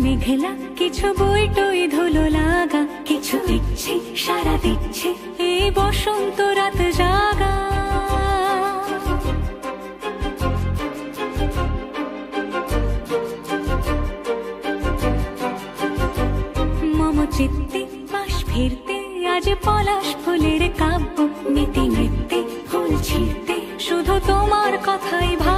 মেঘলা কিছু বই টই ধুলো লাগা, কিছু ইচ্ছে সারা দিচ্ছে এই বসন্ত রাত জাগা। মম চিত্তে পাশ ফিরতে আজ পলাশ ফুলের কাব্য, নীতি নৃত্যে ফুল ছিঁড়তে শুধু তোমার কথাই ভাব।